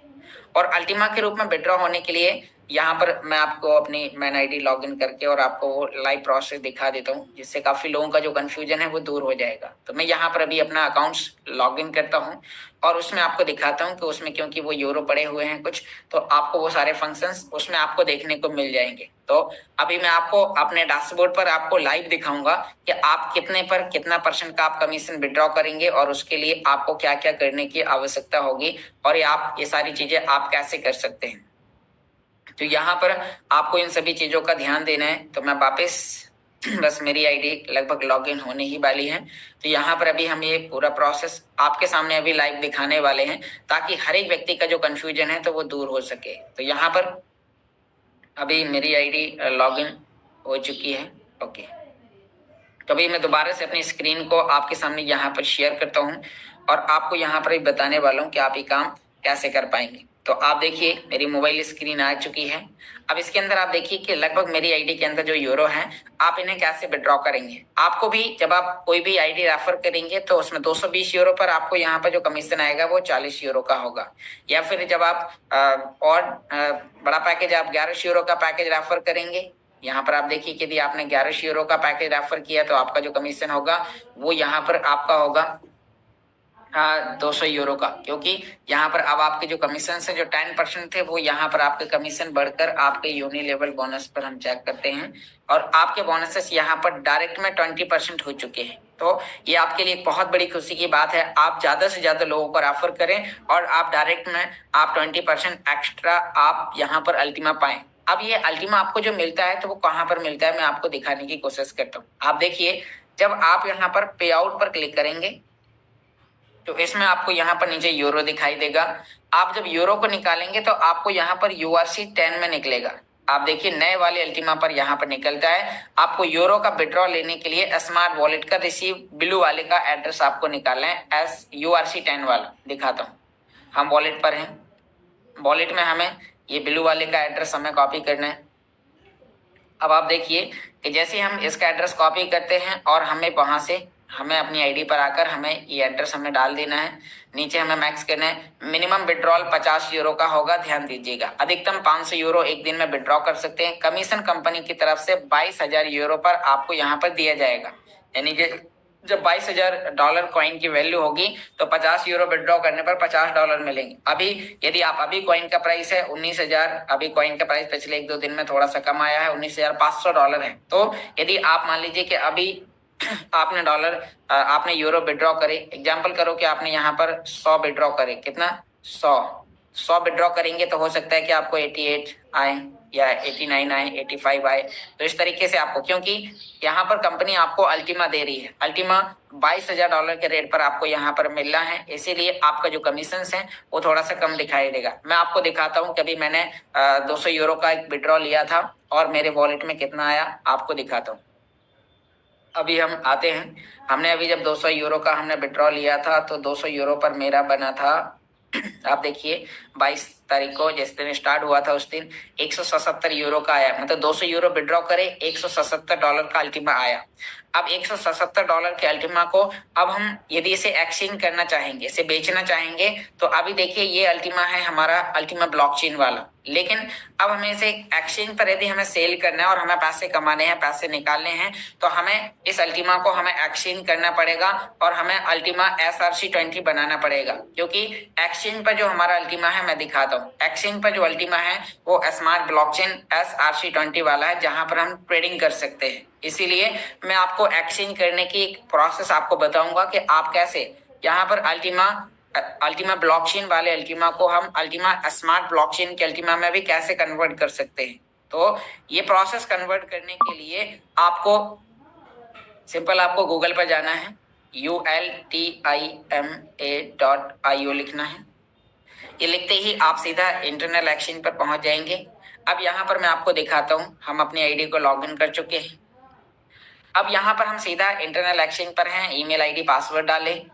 और अल्टीमा के रूप में विड्रॉ होने के लिए यहाँ पर मैं आपको अपनी मैन आईडी लॉगिन करके और आपको वो लाइव प्रोसेस दिखा देता हूँ, जिससे काफी लोगों का जो कंफ्यूजन है वो दूर हो जाएगा। तो मैं यहाँ पर अभी अपना अकाउंट्स लॉगिन करता हूँ और उसमें आपको दिखाता हूँ कि उसमें क्योंकि वो यूरो पड़े हुए हैं कुछ, तो आपको वो सारे फंक्शंस उसमें आपको देखने को मिल जाएंगे। तो अभी मैं आपको अपने डैशबोर्ड पर आपको लाइव दिखाऊंगा कि आप कितने पर कितना परसेंट का आप कमीशन विड्रॉ करेंगे और उसके लिए आपको क्या क्या करने की आवश्यकता होगी और ये सारी चीजें आप कैसे कर सकते हैं। तो यहाँ पर आपको इन सभी चीजों का ध्यान देना है। तो मैं वापस बस मेरी आईडी लगभग लॉगिन होने ही वाली है, तो यहाँ पर अभी हम ये पूरा प्रोसेस आपके सामने अभी लाइव दिखाने वाले हैं, ताकि हर एक व्यक्ति का जो कंफ्यूजन है तो वो दूर हो सके। तो यहाँ पर अभी मेरी आईडी लॉगिन हो चुकी है। ओके, तो अभी मैं दोबारा से अपनी स्क्रीन को आपके सामने यहाँ पर शेयर करता हूँ और आपको यहाँ पर बताने वाला हूँ कि आप ये काम कैसे कर पाएंगे। तो आप देखिए मेरी मोबाइल स्क्रीन आ चुकी है। अब इसके अंदर आप देखिए कि लगभग मेरी आईडी के अंदर जो यूरो है, आप इन्हें कैसे विड्रॉ करेंगे। आपको भी जब आप कोई भी आईडी रेफर करेंगे तो उसमें 220 यूरो पर आपको यहाँ पर जो कमीशन आएगा वो 40 यूरो का होगा। या फिर जब आप बड़ा पैकेज आप 11 यूरो का पैकेज रेफर करेंगे, यहाँ पर आप देखिए कि यदि आपने 11 यूरो का पैकेज रेफर किया तो आपका जो कमीशन होगा वो यहाँ पर आपका होगा 200 यूरो का, क्योंकि यहाँ पर अब आपके जो कमीशन से जो 10% थे वो यहाँ पर आपके कमीशन बढ़कर आपके यूनि लेवल बोनस पर हम चेक करते हैं और आपके बोनसेस यहाँ पर डायरेक्ट में 20% हो चुके हैं। तो ये आपके लिए एक बहुत बड़ी खुशी की बात है। आप ज्यादा से ज्यादा लोगों को रेफर करें और आप डायरेक्ट में आप 20% एक्स्ट्रा आप यहाँ पर अल्टीमा पाएं। अब ये अल्टीमा आपको जो मिलता है तो वो कहाँ पर मिलता है, मैं आपको दिखाने की कोशिश करता हूँ। आप देखिए जब आप यहाँ पर पे आउट पर क्लिक करेंगे तो इसमें आपको यहाँ पर नीचे यूरो दिखाई देगा। आप जब यूरो को निकालेंगे तो आपको यहाँ पर यूआरसी 10 में निकलेगा। आप देखिए नए वाले अल्टीमा पर यहाँ पर निकलता है। आपको यूरो का विड्रॉ लेने के लिए स्मार्ट वॉलेट का रिसीव ब्लू वाले का एड्रेस आपको निकालना है। एस यूआरसी 10 वाला दिखाता हूँ। हम वॉलेट पर हैं, वॉलेट में हमें ये ब्लू वाले का एड्रेस हमें कॉपी करना है। अब आप देखिए कि जैसे हम इसका एड्रेस कॉपी करते हैं और हमें वहां से हमें अपनी आईडी पर आकर हमें ये एड्रेस हमें डाल देना है। नीचे हमें मैक्स करना है। मिनिमम विड्रॉल 50 यूरो का होगा, ध्यान दीजिएगा। अधिकतम 500 यूरो एक दिन में विड्रॉ कर सकते हैं। कमीशन कंपनी की तरफ से 22,000 यूरो पर आपको यहाँ पर दिया जाएगा। यानी कि जब $22,000 कॉइन की वैल्यू होगी तो 50 यूरो विड्रॉ करने पर $50 मिलेंगे। अभी यदि आप अभी कॉइन का प्राइस है 19,000, अभी कॉइन का प्राइस पिछले 1-2 दिन में थोड़ा सा कम आया है, $19,500 है। तो यदि आप मान लीजिए कि अभी आपने यूरो विड्रॉ करे, एग्जाम्पल करो कि आपने यहाँ पर 100 विड्रॉ करे, कितना 100 विड्रॉ करेंगे तो हो सकता है कि आपको 88 आए या 89 आए, 85 आए। तो इस तरीके से आपको, क्योंकि यहाँ पर कंपनी आपको अल्टीमा दे रही है, अल्टीमा $22,000 के रेट पर आपको यहाँ पर मिल रहा है, इसीलिए आपका जो कमीशन है वो थोड़ा सा कम दिखाई देगा। मैं आपको दिखाता हूँ कि अभी मैंने 200 यूरो का एक विड्रॉ लिया था और मेरे वॉलेट में कितना आया आपको दिखाता हूँ। अभी हम आते हैं, हमने अभी जब 200 यूरो का हमने विड्रॉ लिया था तो 200 यूरो पर मेरा बना था आप देखिए 22 तारीख को जिस दिन स्टार्ट हुआ था उस दिन 177 यूरो का आया। मतलब 200 यूरो विड्रॉ करे, $177 का अल्टीमा आया। अब $177 के अल्टीमा को अब हम यदि इसे एक्सचेंज करना चाहेंगे, इसे बेचना चाहेंगे, तो अभी देखिए ये अल्टीमा है हमारा अल्टीमा ब्लॉकचेन वाला। लेकिन अब हमें इसे एक्सचेंज पर यदि हमें सेल करना है और हमें पैसे कमाने हैं, पैसे निकालने हैं, तो हमें इस अल्टीमा को हमें एक्सचेंज करना पड़ेगा और हमें अल्टीमा SRC20 बनाना पड़ेगा। क्योंकि एक्सचेंज पर जो हमारा अल्टीमा है मैं दिखाता हूँ, एक्सचेंज पर जो अल्टीमा है वो स्मार्ट ब्लॉकचेन SRC20 वाला है, जहां पर हम ट्रेडिंग कर सकते हैं। इसीलिए मैं आपको एक्सचेंज करने की एक प्रोसेस आपको बताऊंगा कि आप कैसे यहाँ पर अल्टीमा ब्लॉकचेन वाले अल्टीमा को हम अल्टीमा स्मार्ट ब्लॉकचेन के अल्टीमा में भी कैसे कन्वर्ट कर सकते हैं। तो ये प्रोसेस कन्वर्ट करने के लिए आपको सिंपल आपको गूगल पर जाना है, ultima.io लिखना है। ये लिखते ही आप सीधा इंटरनल एक्सचेंज पर पहुंच जाएंगे। अब यहाँ पर मैं आपको दिखाता हूँ, हम अपनी आईडी को लॉगिन कर चुके हैं। अब यहाँ पर हम सीधा इंटरनल एक्सचेंज पर हैं, ईमेल आईडी पासवर्ड डालें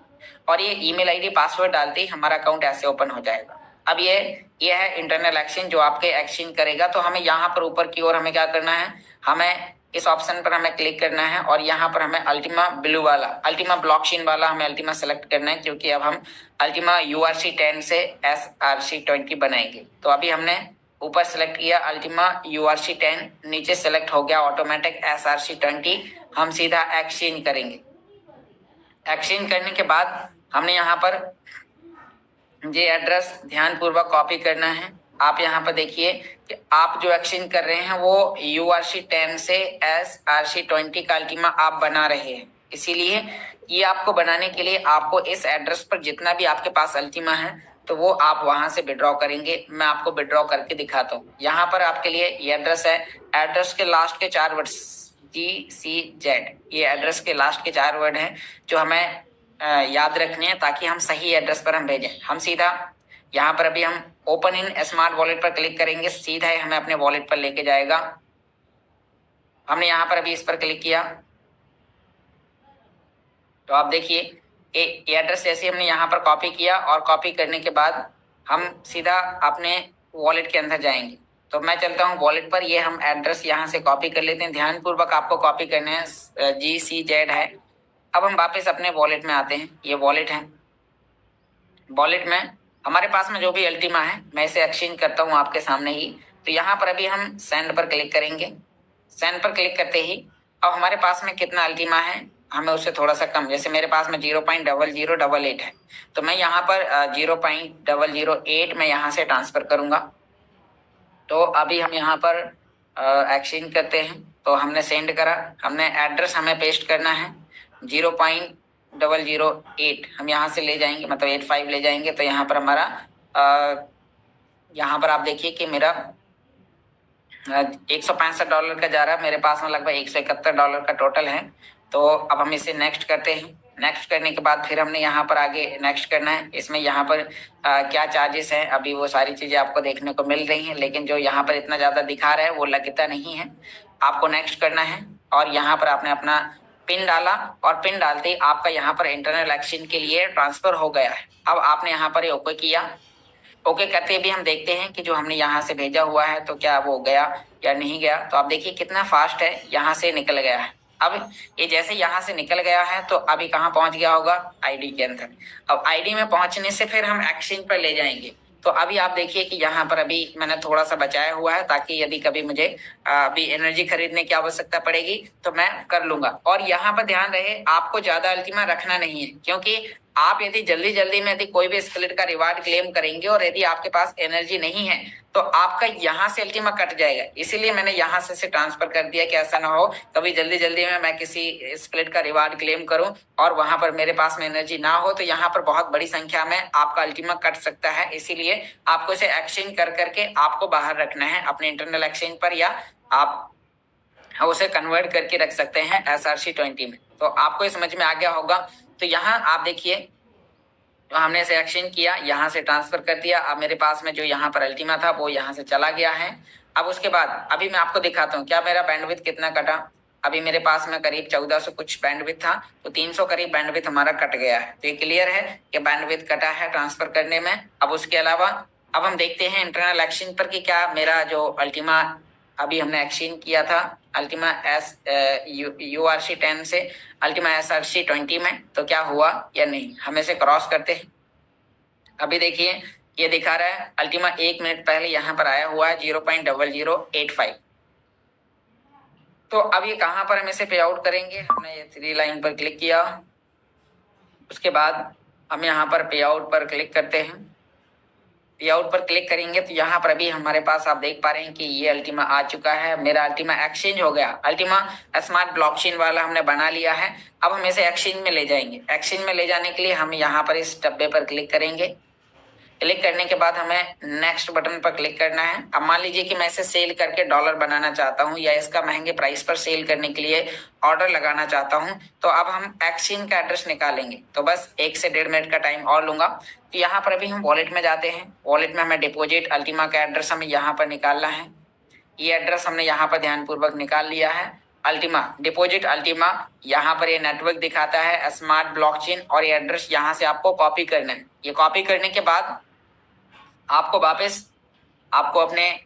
और ये ईमेल आईडी पासवर्ड डालते ही हमारा अकाउंट ऐसे ओपन हो जाएगा। अब ये है इंटरनल एक्सचेंज जो आपके एक्सचेंज करेगा। तो हमें यहाँ पर ऊपर की ओर हमें क्या करना है, हमें इस ऑप्शन पर हमें क्लिक करना है और यहाँ पर हमें अल्टीमा ब्लू वाला, अल्टीमा ब्लॉकचेन वाला हमें अल्टीमा सेलेक्ट करना है, क्योंकि अब हम अल्टीमा URC 10 से SRC20 बनाएंगे। तो अभी हमने ऊपर सेलेक्ट किया अल्टीमा URC10, नीचे सेलेक्ट हो गया ऑटोमेटिक SRC20। हम सीधा एक्सचेंज करेंगे। एक्सचेंज करने के बाद हमने यहाँ पर ये एड्रेस ध्यानपूर्वक कॉपी करना है। आप यहाँ पर देखिए कि आप जो एक्सचेंज कर रहे हैं वो URC10 से SRC20 का अल्टीमा आप बना रहे हैं। इसीलिए ये आपको बनाने के लिए आपको इस एड्रेस पर जितना भी आपके पास अल्टीमा है तो वो आप वहां से विड्रॉ करेंगे। मैं आपको विड्रॉ करके दिखाता हूँ। यहाँ पर आपके लिए ये एड्रेस है। एड्रेस के लास्ट के 4 वर्ड GCZ, ये एड्रेस के लास्ट के 4 वर्ड हैं जो हमें याद रखनी है ताकि हम सही एड्रेस पर हम भेजें। हम सीधा यहाँ पर अभी हम ओपन इन स्मार्ट वॉलेट पर क्लिक करेंगे, सीधा ही हमें अपने वॉलेट पर लेके जाएगा। हमने यहाँ पर अभी इस पर क्लिक किया तो आप देखिए ये एड्रेस जैसे हमने यहाँ पर कॉपी किया और कॉपी करने के बाद हम सीधा अपने वॉलेट के अंदर जाएंगे। तो मैं चलता हूँ वॉलेट पर। ये हम एड्रेस यहाँ से कॉपी कर लेते हैं। ध्यानपूर्वक आपको कॉपी करना है। GCZ है। अब हम वापस अपने वॉलेट में आते हैं। ये वॉलेट है। वॉलेट में हमारे पास में जो भी अल्टीमा है मैं इसे एक्सचेंज करता हूँ आपके सामने ही। तो यहाँ पर अभी हम सेंड पर क्लिक करेंगे। सेंड पर क्लिक करते ही अब हमारे पास में कितना अल्टीमा है हमें उससे थोड़ा सा कम, जैसे मेरे पास में 0.0088 है तो मैं यहाँ पर 0.008 मैं यहाँ से ट्रांसफर करूँगा। तो अभी हम यहाँ पर एक्सचेंज करते हैं। तो हमने सेंड करा, हमने एड्रेस हमें पेस्ट करना है 0.008 हम यहाँ से ले जाएंगे, मतलब 85 ले जाएंगे। तो यहाँ पर हमारा यहाँ पर आप देखिए कि मेरा $165 का जा रहा है। मेरे पास में लगभग $171 का टोटल है। तो अब हम इसे नेक्स्ट करते हैं। नेक्स्ट करने के बाद फिर हमने यहाँ पर आगे नेक्स्ट करना है। इसमें यहाँ पर क्या चार्जेस हैं अभी वो सारी चीज़ें आपको देखने को मिल रही हैं, लेकिन जो यहाँ पर इतना ज़्यादा दिखा रहा है वो लगता नहीं है। आपको नेक्स्ट करना है और यहाँ पर आपने अपना पिन डाला और पिन डालते ही आपका यहाँ पर इंटरनल एक्सचेंज के लिए ट्रांसफर हो गया है। अब आपने यहाँ पर ओके किया। ओके करते भी हम देखते हैं कि जो हमने यहाँ से भेजा हुआ है तो क्या वो गया या नहीं गया। तो आप देखिए कितना फास्ट है, यहाँ से निकल गया है। अब ये जैसे यहाँ से निकल गया है तो अभी कहाँ पहुंच गया होगा, आईडी के अंदर। अब आईडी में पहुंचने से फिर हम एक्सचेंज पर ले जाएंगे। तो अभी आप देखिए कि यहाँ पर अभी मैंने थोड़ा सा बचाया हुआ है ताकि यदि कभी मुझे अभी एनर्जी खरीदने की आवश्यकता पड़ेगी तो मैं कर लूंगा। और यहाँ पर ध्यान रहे आपको ज्यादा अल्टीमा रखना नहीं है, क्योंकि आप यदि जल्दी जल्दी में यदि कोई भी स्प्लिट का रिवार्ड क्लेम करेंगे और यदि आपके पास एनर्जी नहीं है तो आपका यहाँ से अल्टीमा कट जाएगा। इसीलिए मैंने यहाँ से ट्रांसफर कर दिया कि ऐसा ना हो कभी जल्दी जल्दी में मैं किसी स्प्लिट का रिवार्ड क्लेम करूं और वहां पर मेरे पास में एनर्जी ना हो तो यहाँ पर बहुत बड़ी संख्या में आपका अल्टीमा कट सकता है। इसीलिए आपको इसे एक्सचेंज कर करके आपको बाहर रखना है अपने इंटरनल एक्सचेंज पर, या आप उसे कन्वर्ट करके रख सकते हैं SRC20 में। तो आपको समझ में आ गया होगा। तो यहाँ आप देखिए तो हमने इसे एक्सचेंज किया, यहाँ से ट्रांसफर कर दिया। अब मेरे पास में जो यहाँ पर अल्टीमा था वो यहाँ से चला गया है। अब उसके बाद अभी मैं आपको दिखाता हूँ क्या मेरा बैंडविड्थ कितना कटा। अभी मेरे पास में करीब 1400 कुछ बैंडविड्थ था, तो 300 करीब बैंडविड्थ हमारा कट गया है। तो ये क्लियर है कि बैंडविड्थ कटा है ट्रांसफर करने में। अब उसके अलावा अब हम देखते हैं इंटरनल एक्सचेंज पर कि क्या मेरा जो अल्टीमा अभी हमने एक्सचेंज किया था अल्टीमा URC10 से अल्टीमा SRC20 में तो क्या हुआ या नहीं, हम इसे क्रॉस करते हैं। अभी देखिए ये दिखा रहा है अल्टीमा 1 मिनट पहले यहाँ पर आया हुआ है 0.0085। तो अब ये कहाँ पर हम इसे पे आउट करेंगे, हमने ये 3 लाइन पर क्लिक किया। उसके बाद हम यहाँ पर पे आउट पर क्लिक करते हैं। पे आउट पर क्लिक करेंगे तो यहाँ पर अभी हमारे पास आप देख पा रहे हैं कि ये अल्टीमा आ चुका है। मेरा अल्टीमा एक्सचेंज हो गया। अल्टीमा स्मार्ट ब्लॉकचेन वाला हमने बना लिया है। अब हम इसे एक्सचेंज में ले जाएंगे। एक्सचेंज में ले जाने के लिए हम यहाँ पर इस डब्बे पर क्लिक करेंगे। क्लिक करने के बाद हमें नेक्स्ट बटन पर क्लिक करना है। अब मान लीजिए कि मैं इसे सेल करके डॉलर बनाना चाहता हूं या इसका महंगे प्राइस पर सेल करने के लिए ऑर्डर लगाना चाहता हूं। तो अब हम एक्सचेंज का एड्रेस निकालेंगे। तो बस 1 से 1.5 मिनट का टाइम और लूंगा। तो यहाँ पर अभी हम वॉलेट में जाते हैं। वॉलेट में हमें डिपोजिट अल्टीमा का एड्रेस हमें यहाँ पर निकालना है। ये एड्रेस हमने यहाँ पर ध्यानपूर्वक निकाल लिया है। अल्टीमा डिपोजिट अल्टीमा, यहाँ पर ये नेटवर्क दिखाता है स्मार्ट ब्लॉकचेन, और ये एड्रेस यहाँ से आपको कॉपी करना है। ये कॉपी करने के बाद आपको वापस आपको अपने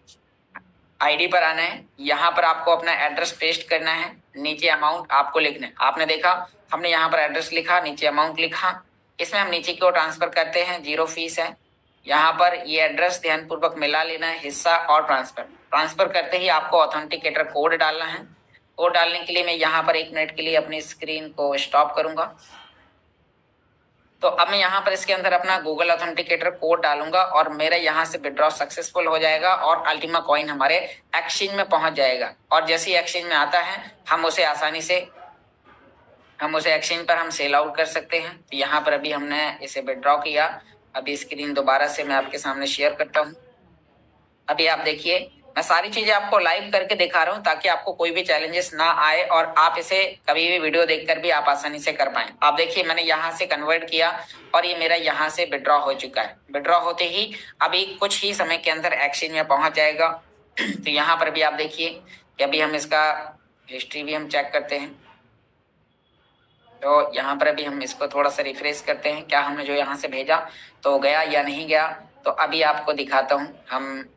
आईडी पर आना है। यहाँ पर आपको अपना एड्रेस पेस्ट करना है। नीचे अमाउंट आपको लिखना है। आपने देखा हमने यहाँ पर एड्रेस लिखा, नीचे अमाउंट लिखा। इसमें हम नीचे की ओर ट्रांसफर करते हैं, 0 फीस है। यहाँ पर ये एड्रेस ध्यानपूर्वक मिला लेना है, हिस्सा और ट्रांसफर करते ही आपको ऑथेंटिकेटर कोड डालना है। कोड डालने के लिए मैं यहाँ पर 1 मिनट के लिए अपनी स्क्रीन को स्टॉप करूंगा। तो अब मैं यहाँ पर इसके अंदर अपना गूगल ऑथेंटिकेटर कोड डालूंगा और मेरा यहाँ से विड्रॉ सक्सेसफुल हो जाएगा और अल्टीमा कॉइन हमारे एक्सचेंज में पहुंच जाएगा। और जैसे ही एक्सचेंज में आता है हम उसे आसानी से एक्सचेंज पर हम सेल आउट कर सकते हैं। तो यहाँ पर अभी हमने इसे विड्रॉ किया। अभी स्क्रीन दोबारा से मैं आपके सामने शेयर करता हूँ। अभी आप देखिए, मैं सारी चीजें आपको लाइव करके दिखा रहा हूँ ताकि आपको कोई भी चैलेंजेस ना आए और आप इसे कभी भी वीडियो देखकर भी आप आसानी से कर पाएं। आप देखिए, मैंने यहाँ से कन्वर्ट किया और ये मेरा यहाँ से विड्रॉ हो चुका है। विड्रॉ होते ही अभी कुछ ही समय के अंदर एक्सचेंज में पहुंच जाएगा। तो यहाँ पर भी आप देखिए कि अभी हम इसका हिस्ट्री भी हम चेक करते हैं। तो यहाँ पर अभी हम इसको थोड़ा सा रिफ्रेश करते हैं, क्या हमने जो यहाँ से भेजा तो गया या नहीं गया। तो अभी आपको दिखाता हूँ। हम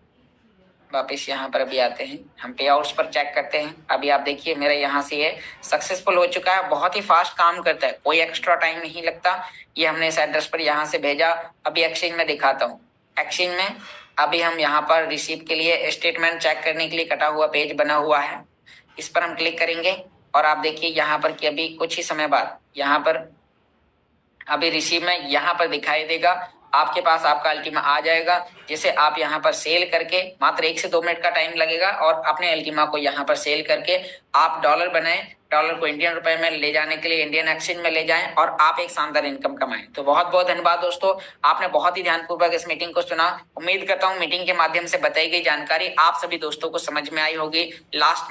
वापस यहाँ पर अभी आते हैं, हम पे आउट्स पर चेक करते हैं। अभी आप देखिए मेरा यहाँ से ये सक्सेसफुल हो चुका है। बहुत ही फास्ट काम करता है, कोई एक्स्ट्रा टाइम नहीं लगता। ये हमने इस एड्रेस पर यहाँ से भेजा। अभी एक्सचेंज में दिखाता हूँ। एक्सचेंज में अभी हम यहाँ पर रिसीव के लिए स्टेटमेंट चेक करने के लिए कटा हुआ पेज बना हुआ है, इस पर हम क्लिक करेंगे और आप देखिए यहाँ पर कि अभी कुछ ही समय बाद यहाँ पर अभी रिसीव में यहाँ पर दिखाई देगा, आपके पास आपका अल्टीमा आ जाएगा, जिसे आप यहाँ पर सेल करके मात्र 1 से 2 मिनट का टाइम लगेगा और अपने अल्टीमा को यहाँ पर सेल करके आप डॉलर बनाएं। डॉलर को इंडियन रुपए में ले जाने के लिए इंडियन एक्सचेंज में ले जाएं और आप एक शानदार इनकम कमाएं। तो बहुत बहुत धन्यवाद दोस्तों, आपने बहुत ही ध्यानपूर्वक इस मीटिंग को सुना। उम्मीद करता हूँ मीटिंग के माध्यम से बताई गई जानकारी आप सभी दोस्तों को समझ में आई होगी। लास्ट